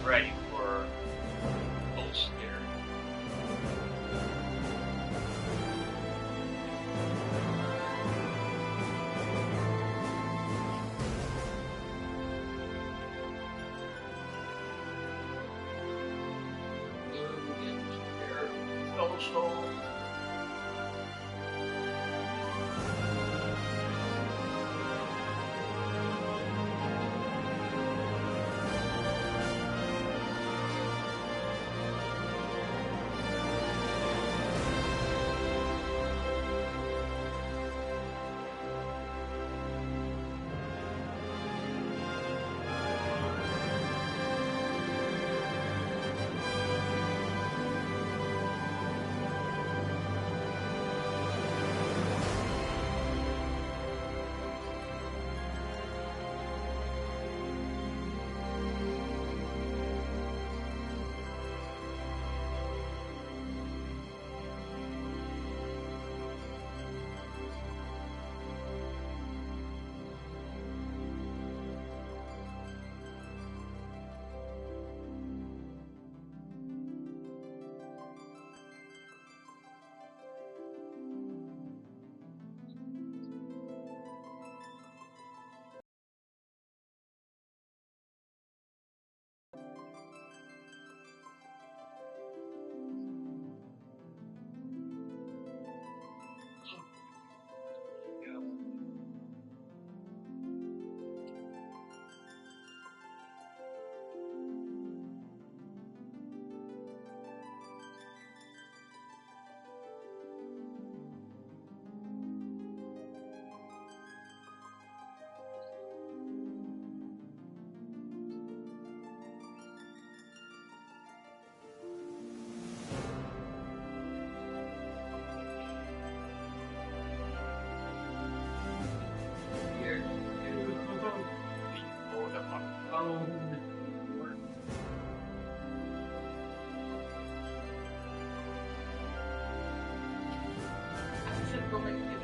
ready for those scare. Social.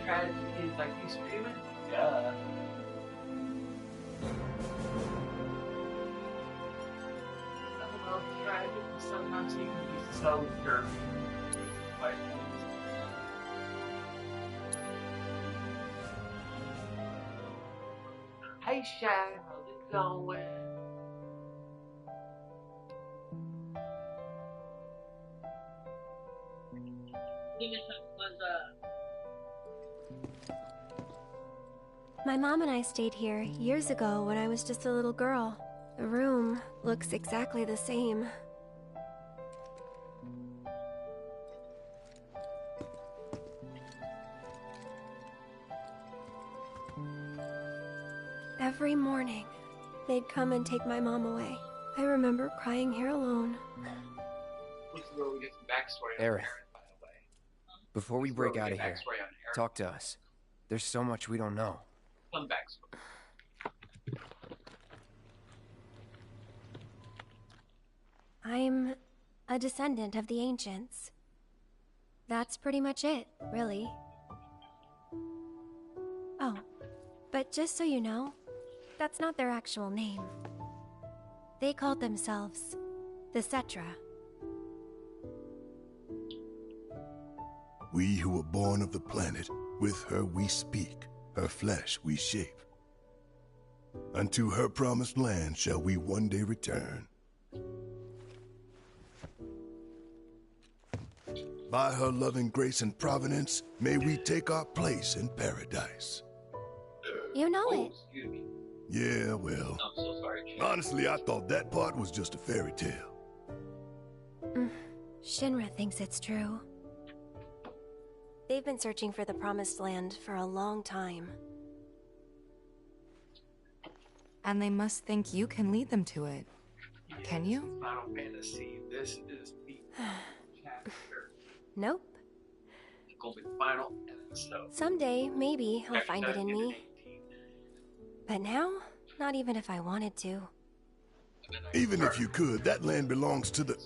Tragedy like he's screaming? Yeah. I don't know, tragedy sometimes he can be so dirty. Like, hey Shy, how's it going? My mom and I stayed here years ago when I was just a little girl. The room looks exactly the same. Every morning, they'd come and take my mom away. I remember crying here alone. This is where we get some backstory on Aerith, Aaron, by the way. before we break out of here, Backstory on Aaron. talk to us. There's so much we don't know. Some backstory. I'm a descendant of the ancients. That's pretty much it, really. Oh, but just so you know, that's not their actual name. They called themselves the Cetra. We who were born of the planet, with her we speak, her flesh we shape. Unto her promised land shall we one day return. By her loving grace and providence, may we take our place in paradise. You know it. Excuse me. Yeah, well, I'm so sorry, Jay. honestly, I thought that part was just a fairy tale. Shinra thinks it's true. They've been searching for the Promised Land for a long time. And they must think you can lead them to it. Can you? Final Fantasy. This is the chapter. Nope. It's gonna be the final episode. Someday, maybe, I'll find it in me. 1918. But now, not even if I wanted to. And then I Even if start you could, that land belongs to the...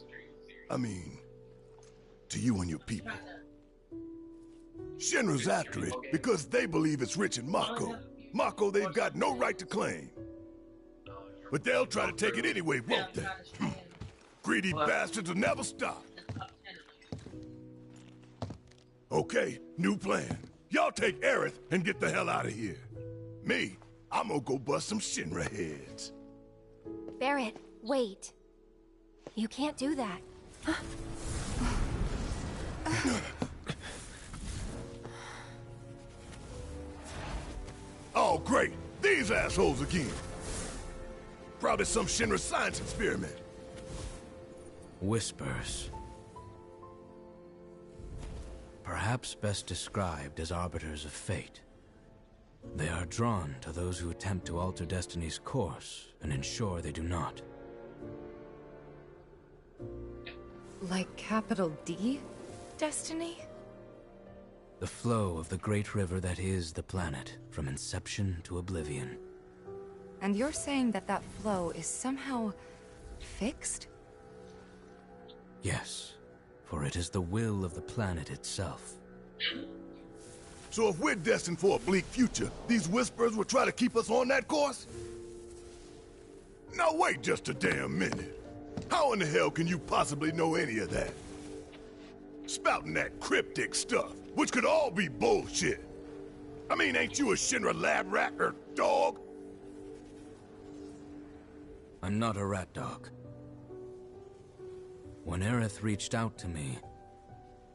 I mean, to you and your people. Shinra's after it because they believe it's rich in Mako. Mako they've got no right to claim. But they'll try to take it anyway, won't they? Greedy bastards will never stop. Okay, new plan. Y'all take Aerith and get the hell out of here. Me, I'm gonna go bust some Shinra heads. Barrett, wait. You can't do that. Oh, great. These assholes again. Probably some Shinra science experiment. Whispers. Perhaps best described as arbiters of fate. They are drawn to those who attempt to alter destiny's course and ensure they do not. Like capital D? Destiny? The flow of the great river that is the planet, from inception to oblivion. And you're saying that that flow is somehow fixed? Yes, for it is the will of the planet itself. So if we're destined for a bleak future, these Whispers will try to keep us on that course? Now wait just a damn minute. How in the hell can you possibly know any of that? Spouting that cryptic stuff, which could all be bullshit. I mean, ain't you a Shinra lab rat or dog? I'm not a rat dog. When Aerith reached out to me,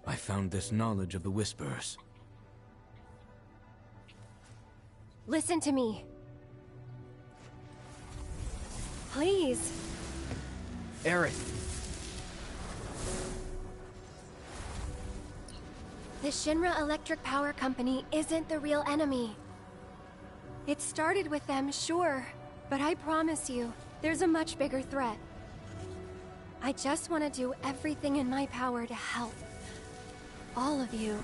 I found this knowledge of the Whispers. Listen to me. Please. Aerith. The Shinra Electric Power Company isn't the real enemy. It started with them, sure, but I promise you, there's a much bigger threat. I just want to do everything in my power to help. All of you.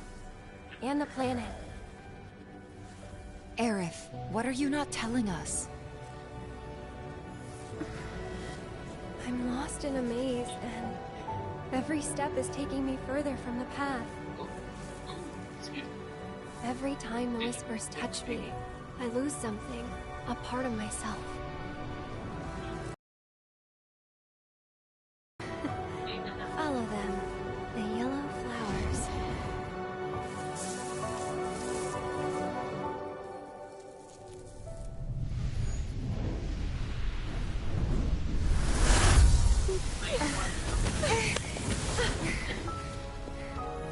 And the planet. Aerith, what are you not telling us? I'm lost in a maze, and every step is taking me further from the path. Every time the Whispers touch me, I lose something, a part of myself. Follow them, the yellow flowers.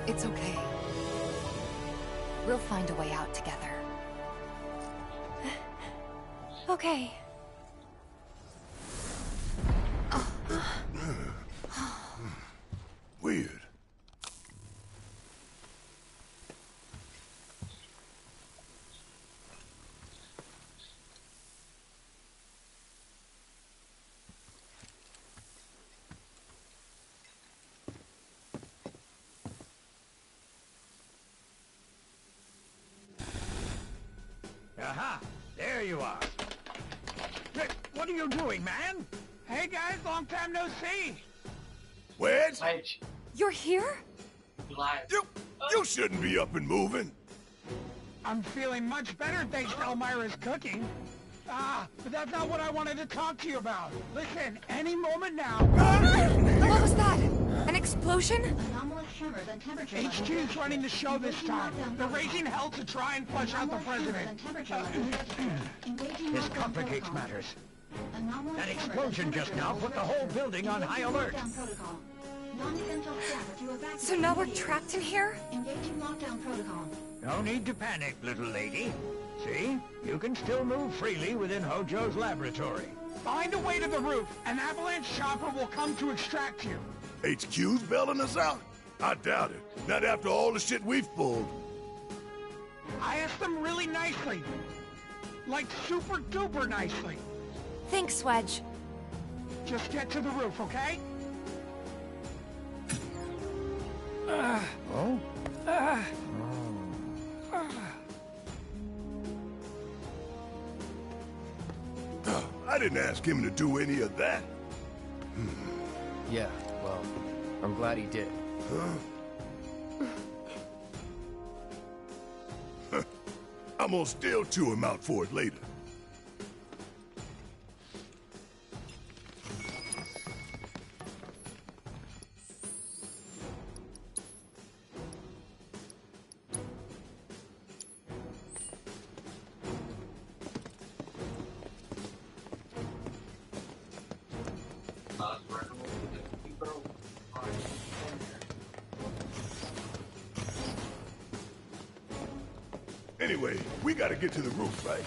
It's okay. We'll find a way out together. Okay. Weird. Aha! There you are. Rick, what are you doing, man? Hey guys, long time no see. Wedge? Wedge. You're here? Live. You shouldn't be up and moving. I'm feeling much better thanks to Elmira's cooking. But that's not what I wanted to talk to you about. Listen, any moment now. What was that? An explosion? HQ's running the show this time. They're raising hell to try and flush out the president. This complicates matters. That explosion just now put the whole building on high alert. So now we're trapped in here? No need to panic, little lady. See? You can still move freely within Hojo's laboratory. Find a way to the roof. An avalanche chopper will come to extract you. HQ's bailing us out? I doubt it. Not after all the shit we've pulled. I asked them really nicely. Like super duper nicely. Thanks, Wedge. Just get to the roof, okay? I didn't ask him to do any of that. Yeah, well, I'm glad he did. I'm gonna still chew him out for it later. Anyway, we gotta get to the roof, right?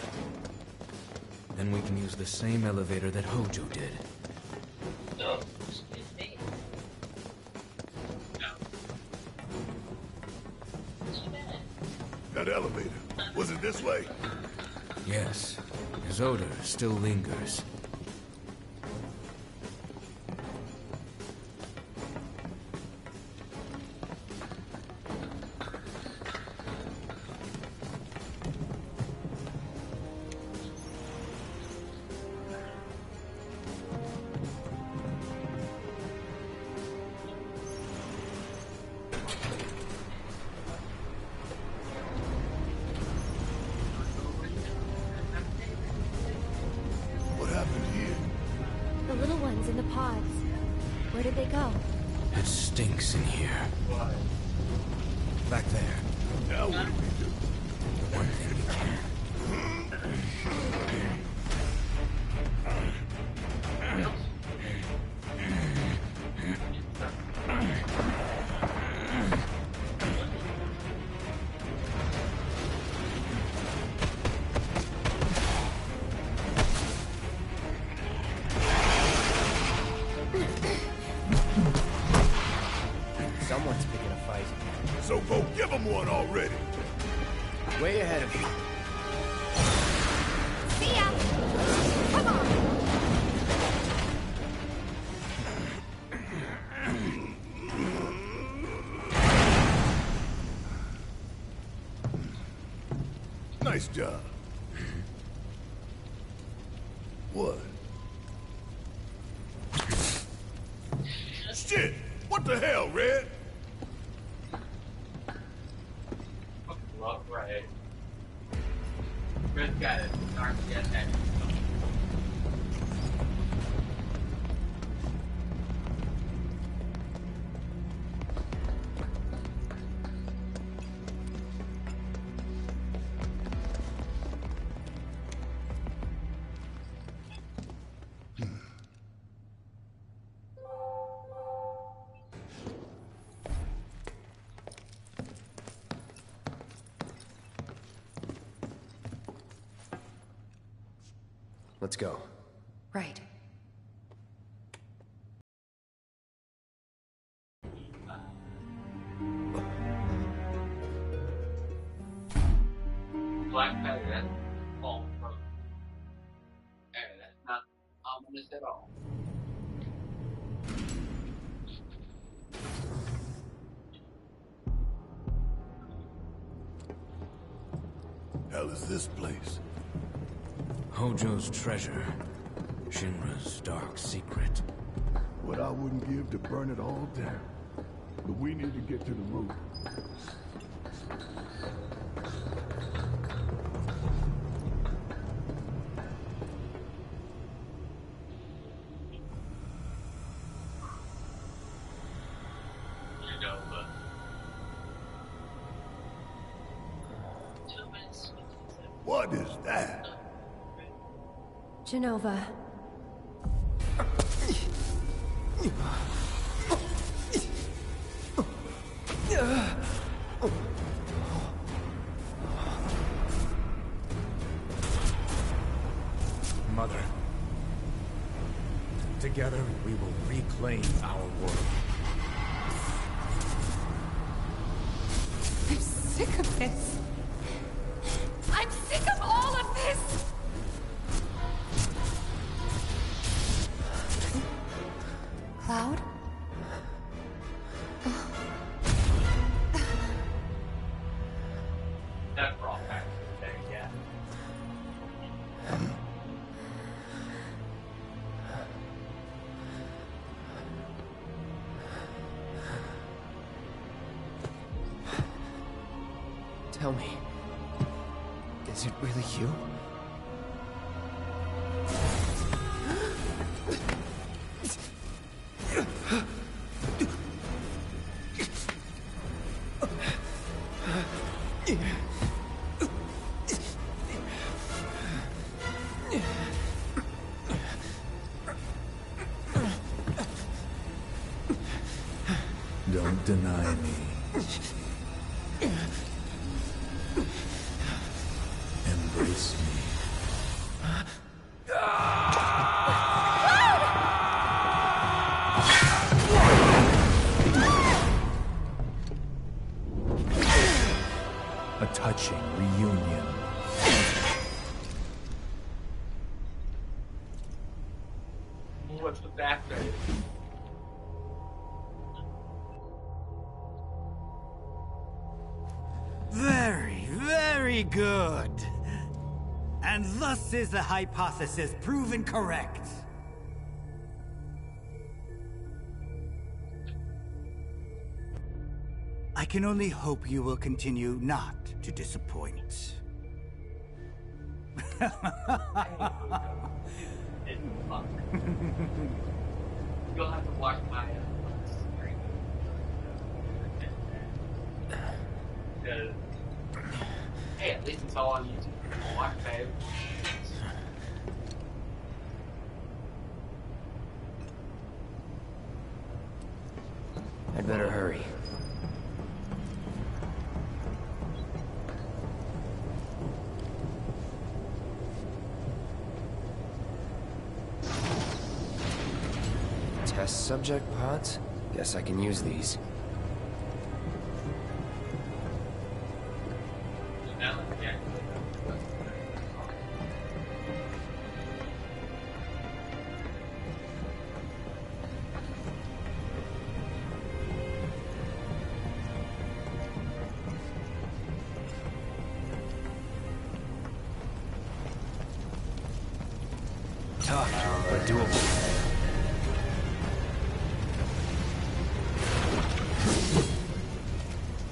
Then we can use the same elevator that Hojo did. No, excuse me. No. That elevator. Was it this way? Yes, his odor still lingers. What happened here? The little ones in the pods. Where did they go? It stinks in here. Why? Back there. Now what do we do? One thing we can. Someone's picking a fight. So go give them one already. Way ahead of you. See ya! Come on! Nice job. What? Shit! What the hell, Red? Fucking love Red. Red got it. Darn, get that. Let's go. Right. Black Panther, that's all from. Hey, that's not ominous at all. Hell is this place? Hojo's treasure. Shinra's dark secret. What I wouldn't give to burn it all down. But we need to get to the roof. You know, but 2 minutes. What is that? Genova. Mother. Together, we will reclaim our world. I'm sick of this. I'm sick of all of this! Cloud? That brought back the day, yeah. Tell me, is it really you? Don't deny me. touching reunion. What's the background? Very, very good. And thus is the hypothesis proven correct. I can only hope you will continue not to disappoint. You'll have to watch my screen. Hey, at least it's all on YouTube. Watch, babe. I'd better hurry. Test subject pods? Guess I can use these. Tough, but doable.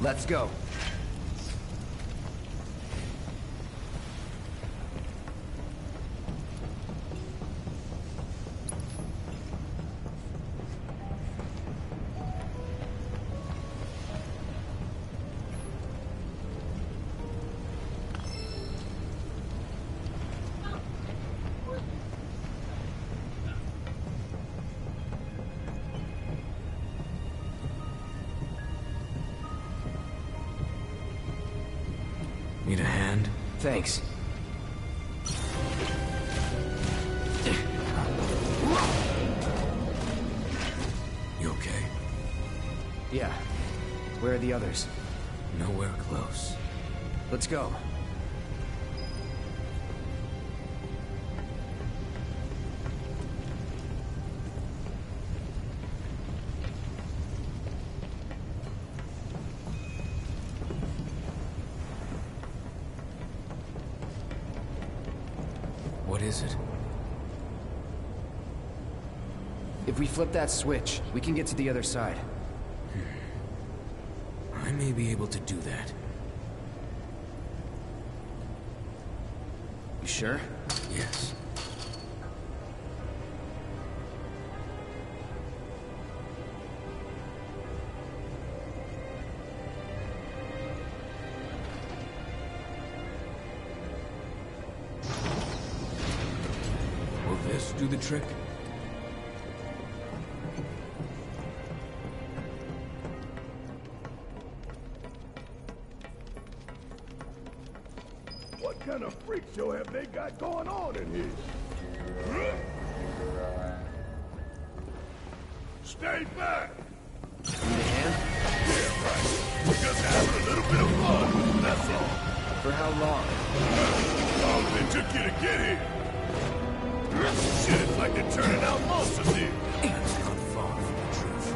Let's go. Need a hand? Thanks. You okay? Yeah. Where are the others? Nowhere close. Let's go. What is it? If we flip that switch, we can get to the other side. I may be able to do that. You sure? Yes. Will this do the trick? What kind of freak show have they got going on in here? Huh? Stay back! Need a hand? Yeah, right. We're just having a little bit of fun, that's all. For how long? How long it took you to get here? Shit, it's like they're turning out monsters here. It's not far from the truth.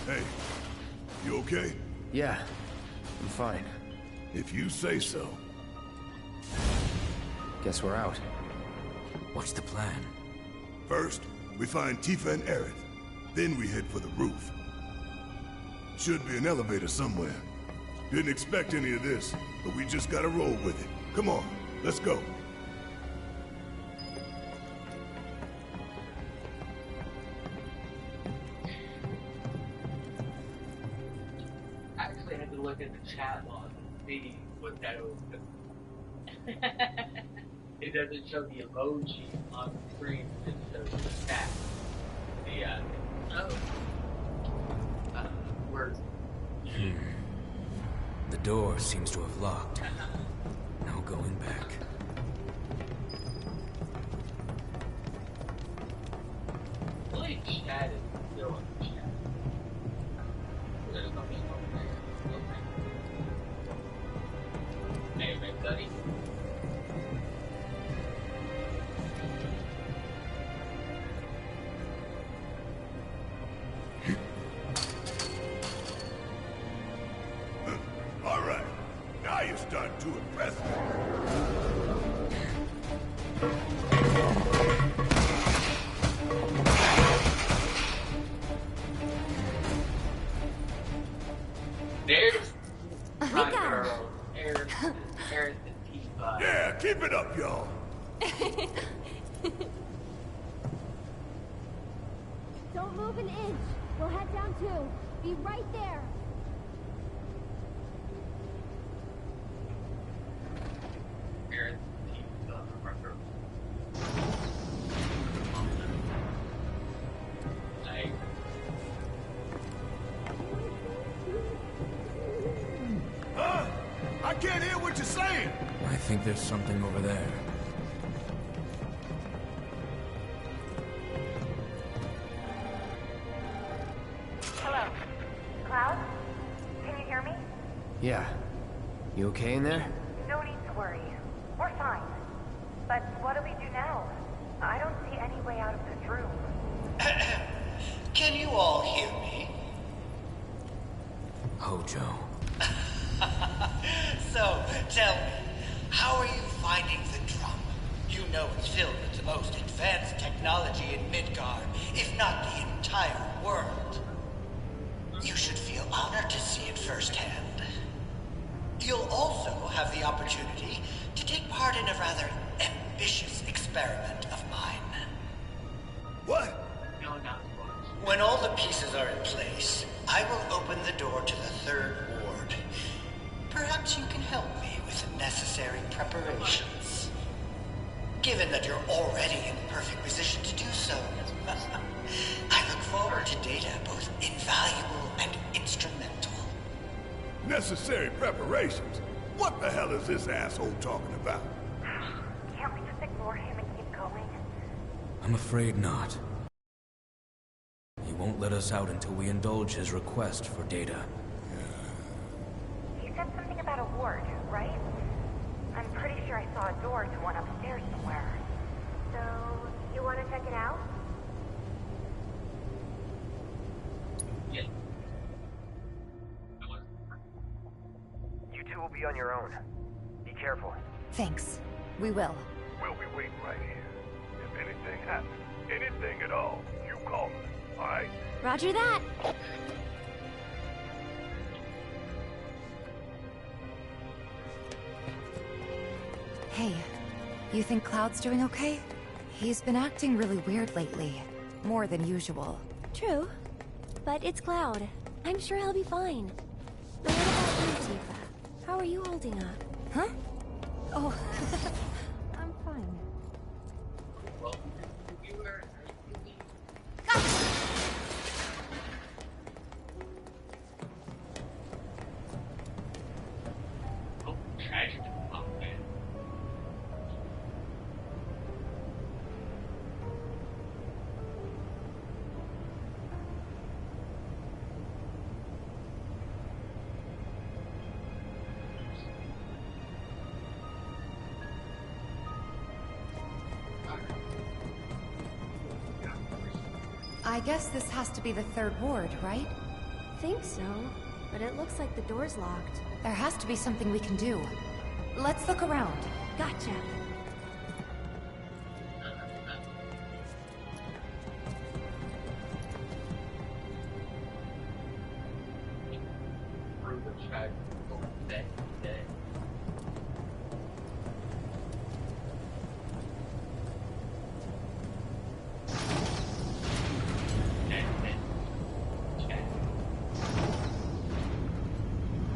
Hey, you okay? Yeah, I'm fine. If you say so. Guess we're out. What's the plan? First, we find Tifa and Aerith. Then we head for the roof. Should be an elevator somewhere. Didn't expect any of this, but we just gotta roll with it. Come on, let's go. I actually had to look at the chat log to see what that was. It doesn't show the emoji on the screen, it just shows the chat. Where's The door seems to have locked. No going back. really chat is still in the chat. Now you're starting to impress me. There's We my got him. girl, Aaron the Diva. Yeah, keep it up, y'all. Don't move an inch. We'll head down too. Be right there. Aaron the Diva. Like, Huh? I can't hear what you're saying. I think there's something over there. Hello. Cloud? Can you hear me? Yeah. You okay in there? No need to worry. We're fine. But what do we do now? I don't see any way out of this room. Can you all hear me? Hojo. So, tell me, how are you finding the drum? You know it's filled with the most advanced technology in Midgard, if not the entire world. You should feel honored to see it firsthand. You'll also have the opportunity to take part in a rather ambitious experiment of mine. What? no, not spoilers. When all the pieces are in place, I will open the door to the third ward. Perhaps you can help me with the necessary preparations. Given that you're already in perfect position to do so, I look forward to data both invaluable and instrumental. Necessary preparations? What the hell is this asshole talking about? Can't we just ignore him and keep going? I'm afraid not. He won't let us out until we indulge his request for data. He said something about a ward, right? I'm pretty sure I saw a door to one upstairs somewhere. So, you want to check it out? Yeah. You two will be on your own. Be careful. Thanks. We will. We'll be waiting right here. If anything happens, anything at all, you call me, all right? Roger that. Hey, you think Cloud's doing okay? He's been acting really weird lately. More than usual. True. But it's Cloud. I'm sure he'll be fine. But what about you, Tifa? How are you holding up? Huh? Oh, I'm fine. Well, you were... Oh, tragic. Oh, man. I guess this has to be the third ward, right? Think so. But it looks like the door's locked. There has to be something we can do. Let's look around. Gotcha. Through the tragic. Oh, day.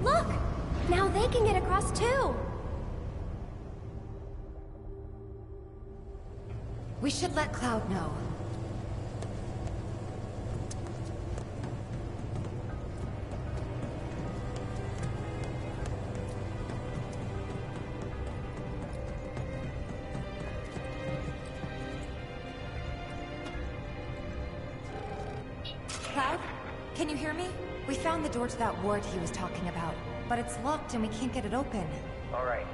Look! Now they can get across too! We should let Cloud know. Cloud? Can you hear me? We found the door to that ward he was talking about, but it's locked and we can't get it open. All right.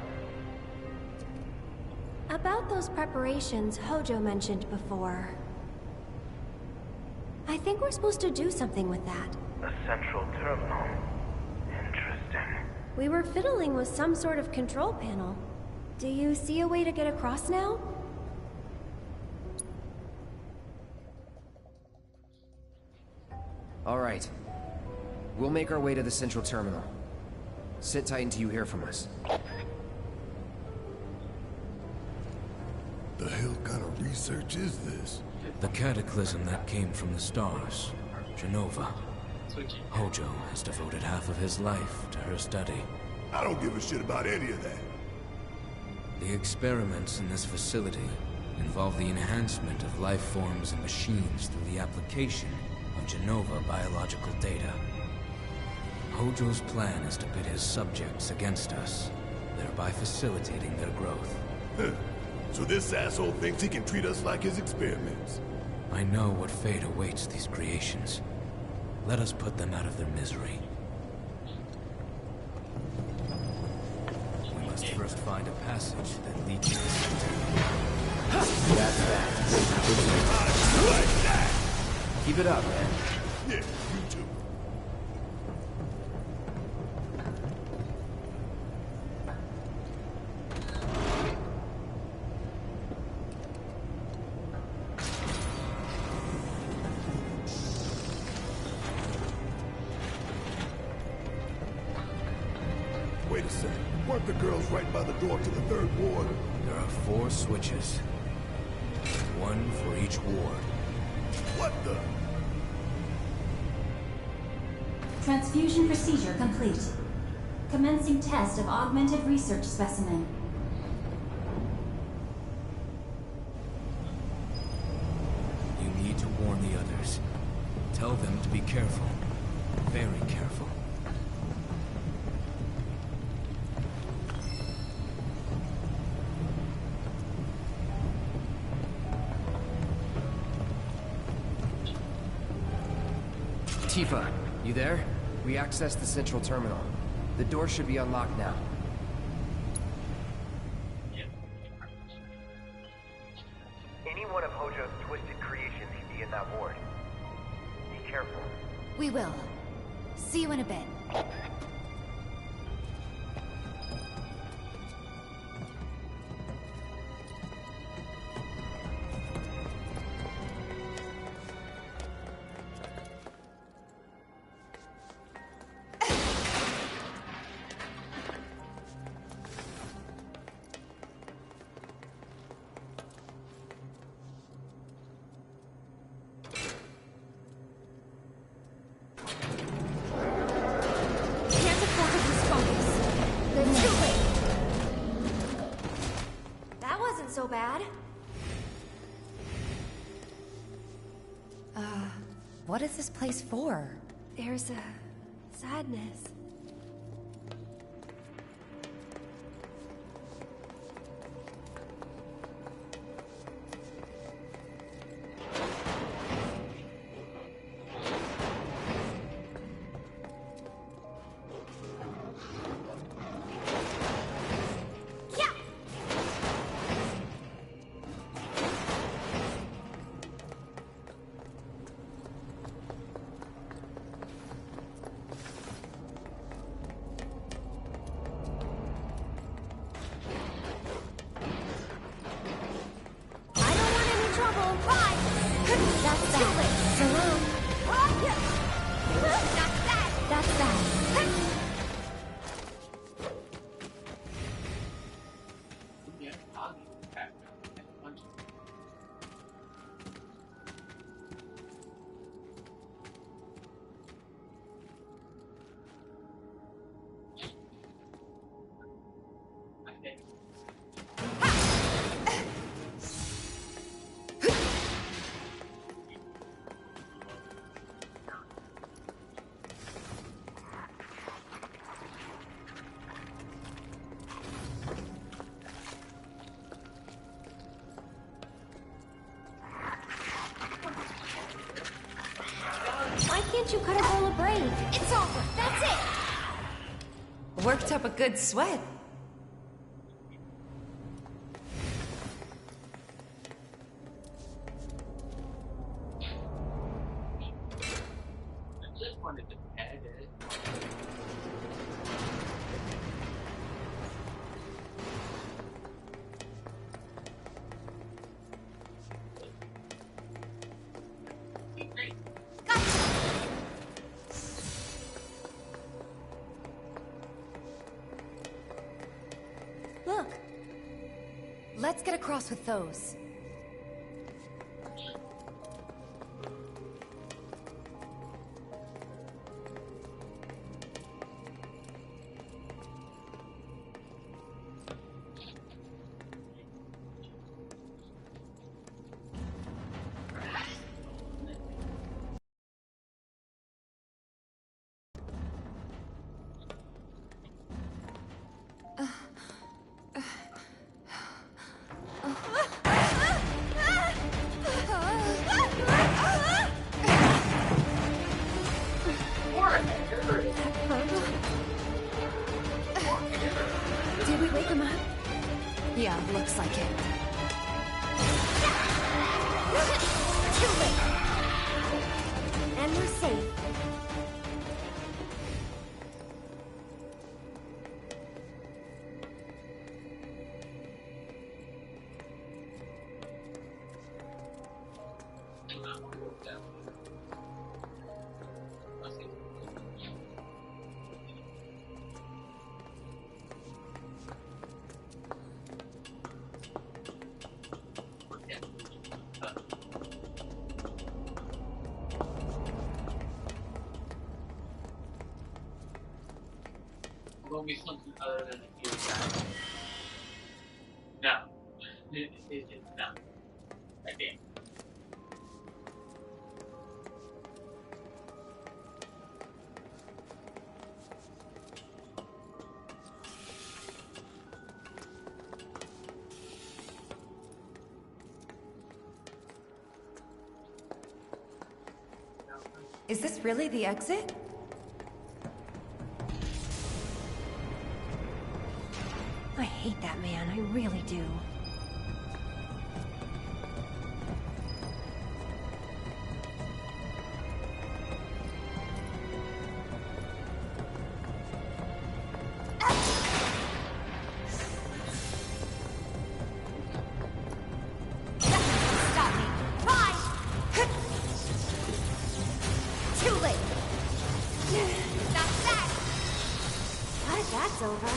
About those preparations Hojo mentioned before. I think we're supposed to do something with that. A central terminal. Interesting. We were fiddling with some sort of control panel. Do you see a way to get across now? All right. We'll make our way to the central terminal. Sit tight until you hear from us. The hell kind of research is this? The cataclysm that came from the stars. Genova. Hojo has devoted half of his life to her study. I don't give a shit about any of that. The experiments in this facility involve the enhancement of life forms and machines through the application of Genova biological data. Hojo's plan is to pit his subjects against us, thereby facilitating their growth. So this asshole thinks he can treat us like his experiments. I know what fate awaits these creations. Let us put them out of their misery. We must first find a passage that leads to the center. That's that. Like that! Keep it up, man. Yeah, you too. Wait a sec. Weren't the girls right by the door to the third ward? There are 4 switches. One for each ward. What the? Transfusion procedure complete. Commencing test of augmented research specimen. You need to warn the others. Tell them to be careful. Very careful. Tifa, you there? We accessed the central terminal. The door should be unlocked now. Any one of Hojo's twisted creations could be in that ward. Be careful. We will. See you in a bit. So bad. What is this place for? There's a sadness. Why can't you cut a roll of braid? It's over. That's it. Worked up a good sweat. Let's get across with those. Did we wake him up? Yeah, looks like it. Too late. And we're safe. Will be something other than a huge guy. No. No. I think. Is this really the exit? I hate that man, I really do. Stop me! Fine! Too late! Not that! Glad that's over.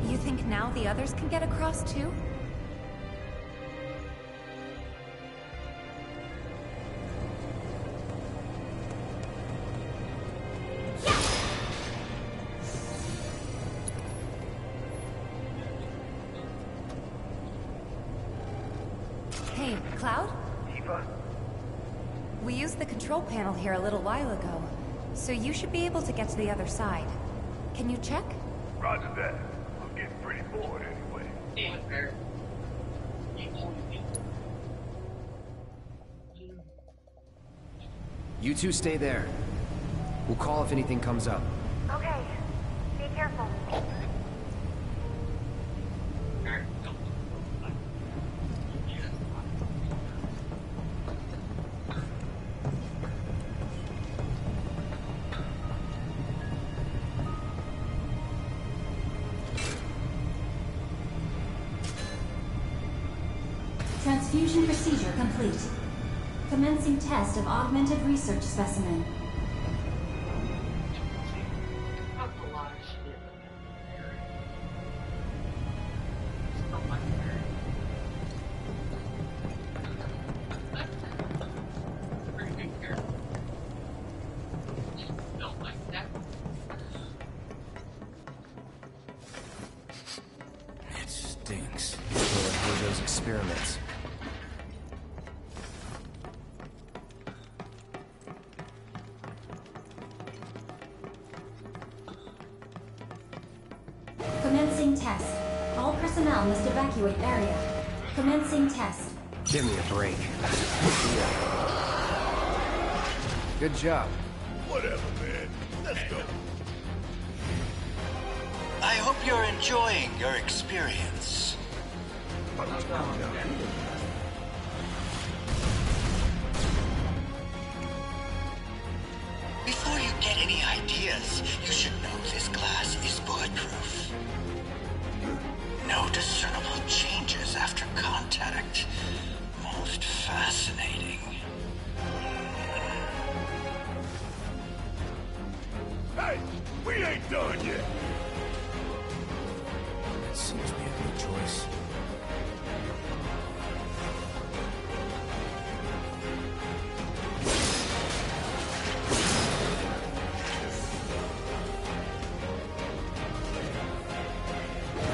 You think now the others can get across too? Hey, Cloud? Tifa? We used the control panel here a little while ago, so you should be able to get to the other side. Can you check? Roger that. I'm getting pretty bored anyway. Damn it, Barry. You two stay there. We'll call if anything comes up. Okay. Be careful. Transfusion procedure complete. Commencing test of augmented research specimen. It stinks. Those experiments. Commencing test. All personnel must evacuate area. Commencing test. Give me a break. Good job. Whatever, man. Let's go. I hope you're enjoying your experience. Before you get any ideas, you should know this glass is bulletproof. No discernible changes after contact. Most fascinating. Hey, we ain't done yet. That seems to be a good choice.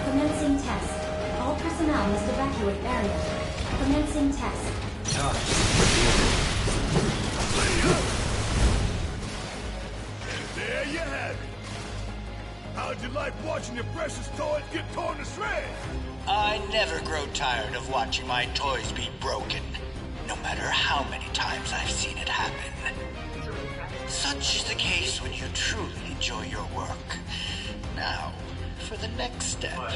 Commencing test. All personnel must evacuate area. Commencing test. There you have it. How'd you like watching your precious toys get torn to shreds? I never grow tired of watching my toys be broken, no matter how many times I've seen it happen. Such is the case when you truly enjoy your work. Now, for the next step.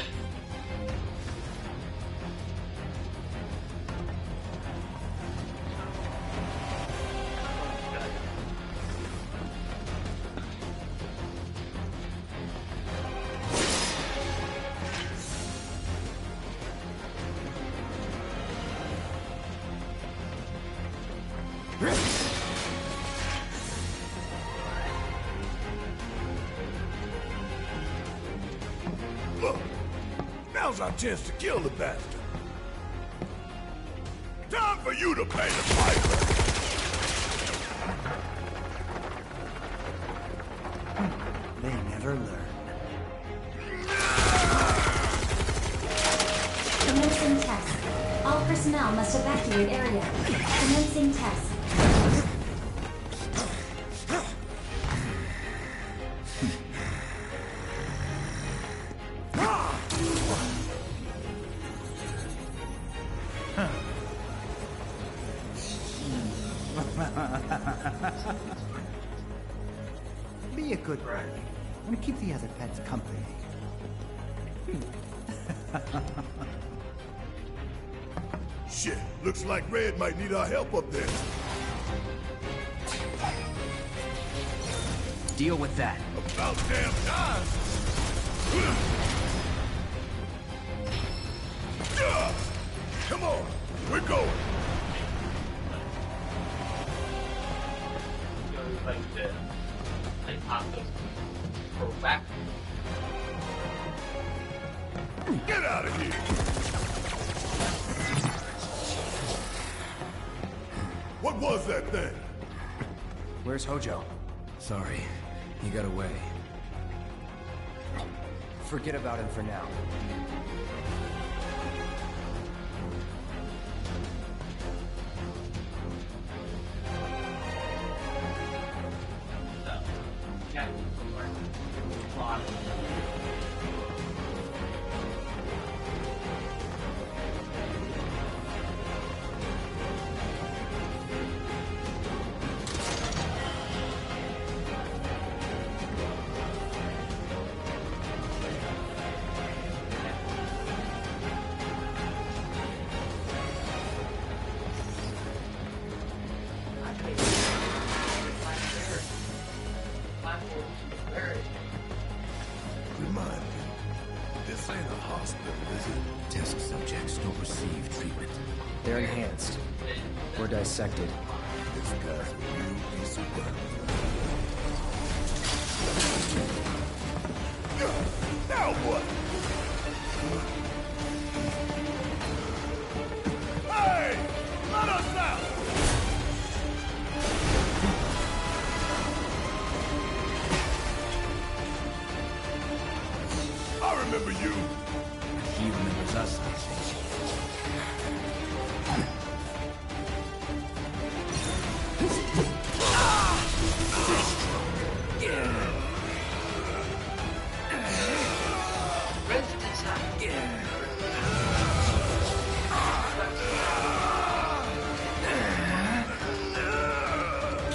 Look, now's our chance to kill the bastard. Time for you to pay the piper. They never learn. Commencing test. All personnel must evacuate area. Commencing test. Be a good boy and keep the other pets company. Shit, looks like Red might need our help up there. Deal with that. About damn time! Come on, we're going. Like pop those pro back. Get out of here! What was that thing? Where's Hojo? Sorry, he got away. Forget about him for now. Yeah. Come on. Remind me, this ain't a hospital, is it? Test subjects don't receive treatment. They're enhanced. Or dissected. This guy's a real piece of work. Now what? Hey! Let us out! I remember you. He remembers us, I think.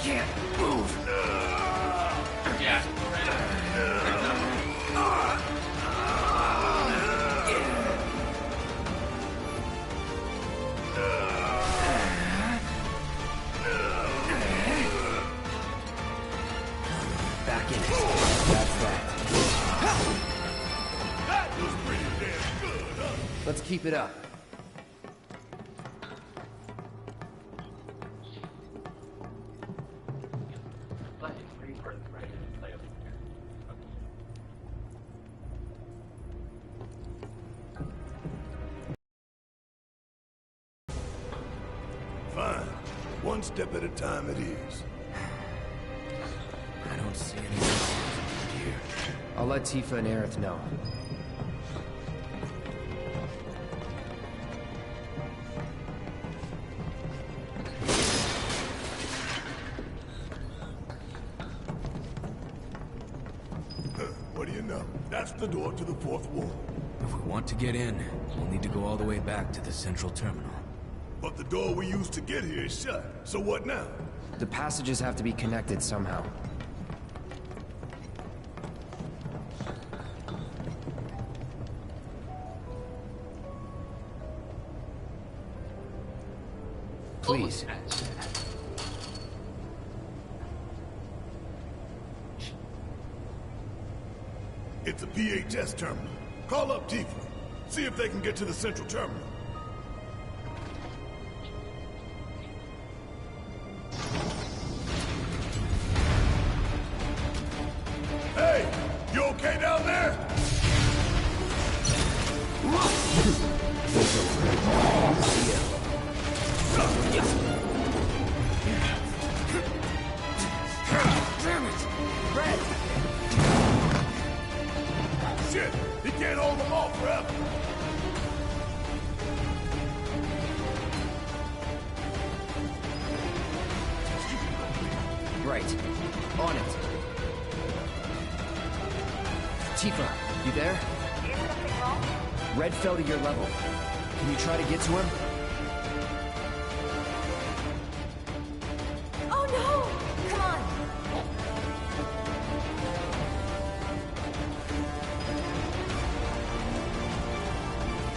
Can't move. Yeah. Keep it up. Fine. One step at a time it is. I don't see anything here. I'll let Tifa and Aerith know. What do you know? That's the door to the fourth wall. If we want to get in, we'll need to go all the way back to the central terminal. But the door we used to get here is shut. So what now? The passages have to be connected somehow. Please. It's a PHS terminal. Call up Tifa. See if they can get to the central terminal. Hey! You okay down there? Damn it! Red! Shit! He can't hold them off forever! Right. On it. Tifa, you there? Is something wrong? Red fell to your level. Can you try to get to him? Oh no! Come on!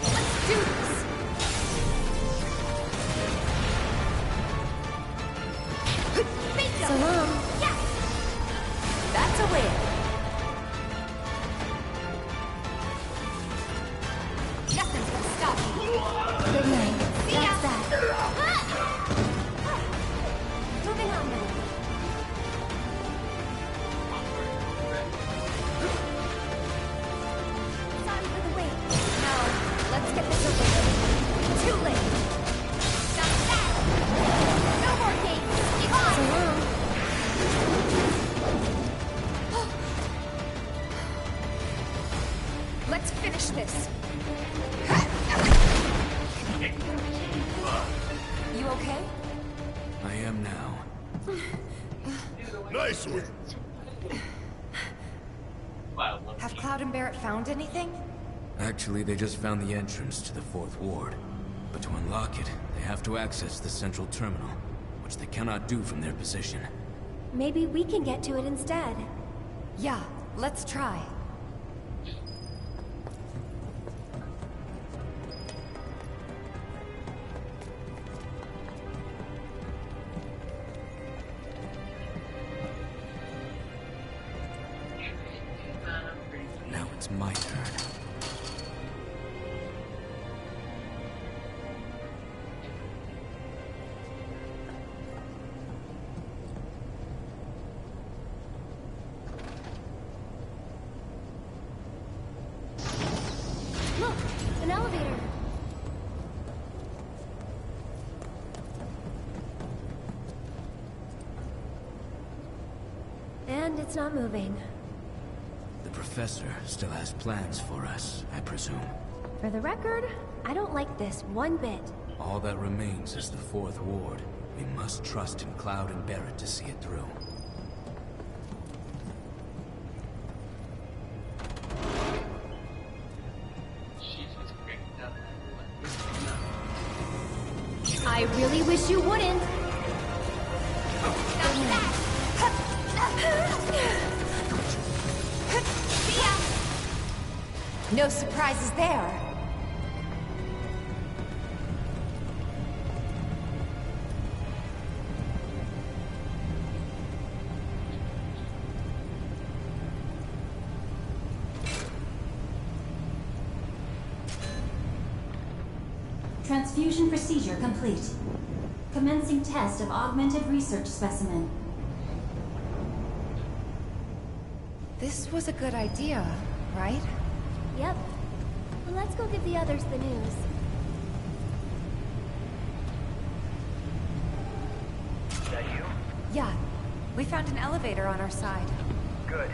Let's do this! Bingo! Salam! Yes! That's a win! Nothing's gonna stop me! Good night. See ya! That. Moving on then. Sorry for the wait. Now, let's get this over with. Too late. Stop that! No more games! Keep on! Let's finish this. You okay? I am now. Nice one! Have Cloud and Barrett found anything? Actually, they just found the entrance to the fourth ward. But to unlock it, they have to access the central terminal, which they cannot do from their position. Maybe we can get to it instead. Yeah, let's try. Now it's my turn. Look! An elevator! And it's not moving. The professor still has plans for us, I presume. For the record, I don't like this one bit. All that remains is the fourth ward. We must trust in Cloud and Barrett to see it through. I really wish you wouldn't. No surprises there. Transfusion procedure complete. Commencing test of augmented research specimen. This was a good idea, right? Yep. Well, let's go give the others the news. Is that you? Yeah. We found an elevator on our side. Good.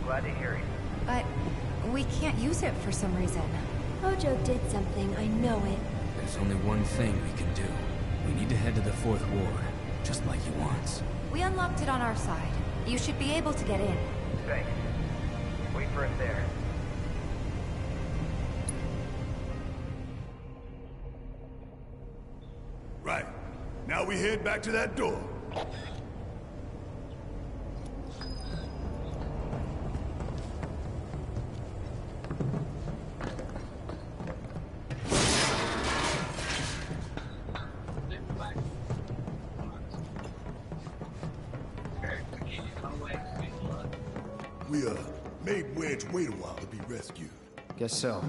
Glad to hear it. But we can't use it for some reason. Hojo did something, I know it. There's only one thing we can do. We need to head to the 4th ward, just like he wants. We unlocked it on our side. You should be able to get in. Thanks. Wait for us there. Right. Now we head back to that door. We, made Wedge wait a while to be rescued. Guess so.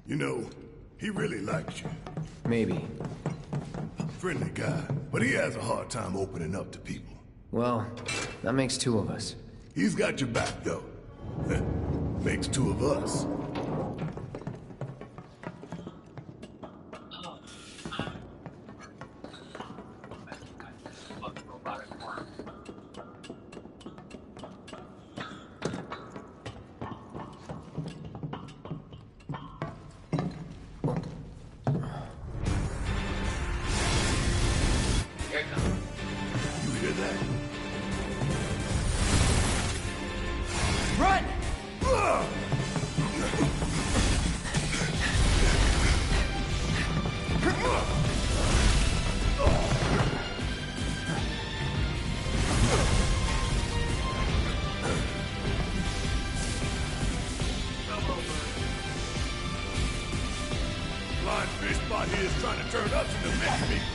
You know, he really likes you. Maybe. Friendly guy, but he has a hard time opening up to people. Well, that makes two of us. He's got your back, though. Makes two of us. You hear that? Run! Blind fish spot here is trying to turn us into mincemeat.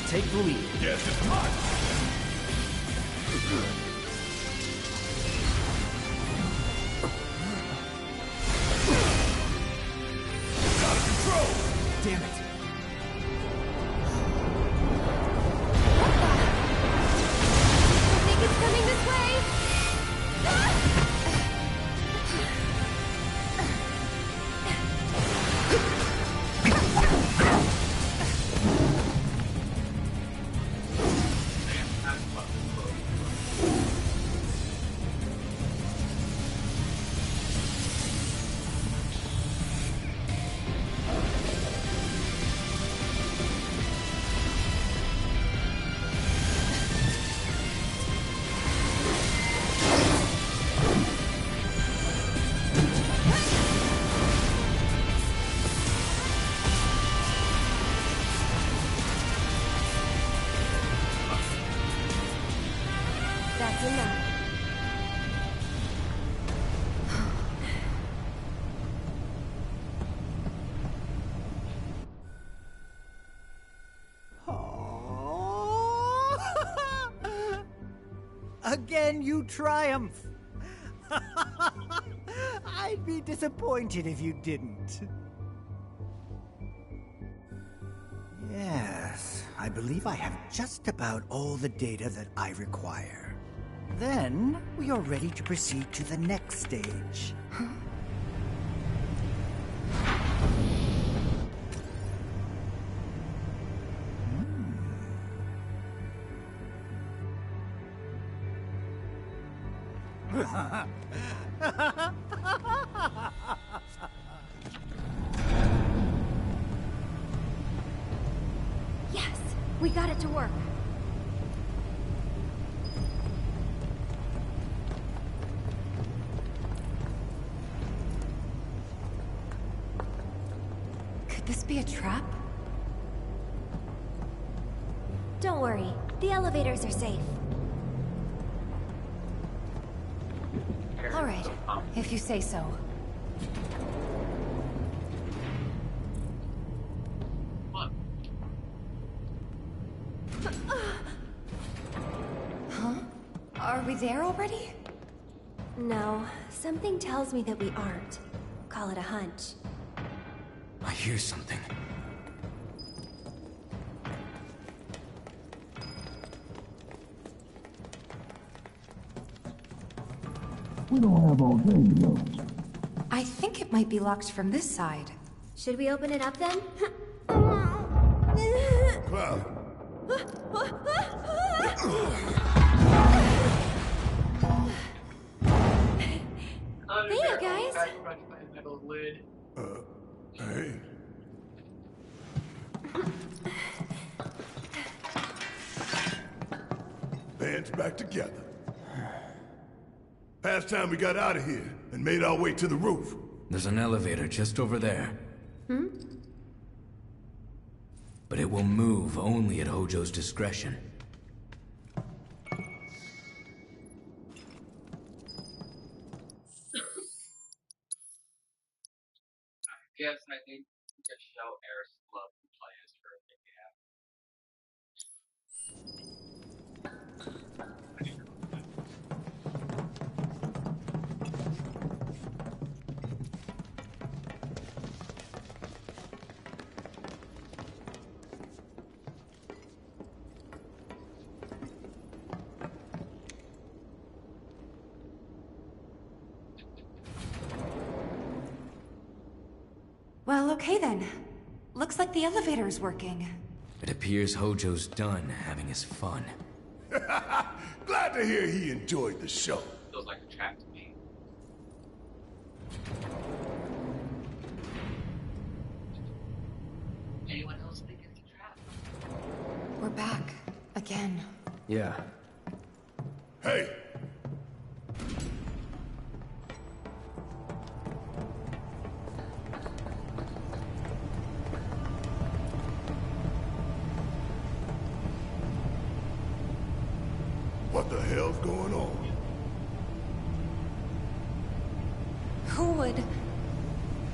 Take the lead. Yes, it's mine. Out of control! Damn it. I think it's coming this way! That's enough. Again, you triumph. I'd be disappointed if you didn't. Yes, I believe I have just about all the data that I require. Then, we are ready to proceed to the next stage. Yes, we got it to work. Could this be a trap? Don't worry, the elevators are safe. All right, if you say so. Huh? Are we there already? No, something tells me that we aren't. Call it a hunch. hear something. We don't have all day, you know. I think it might be locked from this side. Should we open it up then? Cloud. Hey, you guys. Lid. Hey. Bands back together. Past time we got out of here and made our way to the roof. There's an elevator just over there. But it will move only at Hojo's discretion. Guess I think we could show Eris love and play as for a big gap. Well, okay then. Looks like the elevator's working. It appears Hojo's done having his fun. Glad to hear he enjoyed the show. Feels like a trap to me. Anyone else think it's a trap? We're back. Again. Yeah. Hey! What the hell's going on? Who would?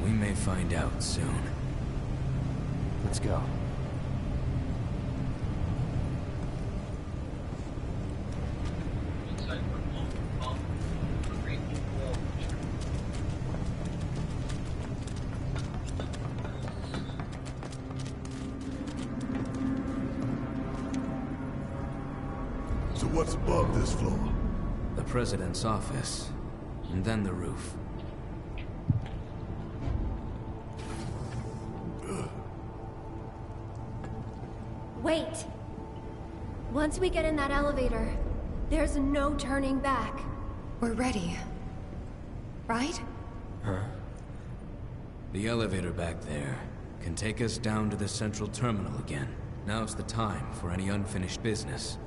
We may find out soon. Let's go. Looks like we're on a great wall. So what's above this floor? The president's office, and then the roof. Wait. Once we get in that elevator, there's no turning back. We're ready. Right? Huh? The elevator back there can take us down to the central terminal again. Now's the time for any unfinished business.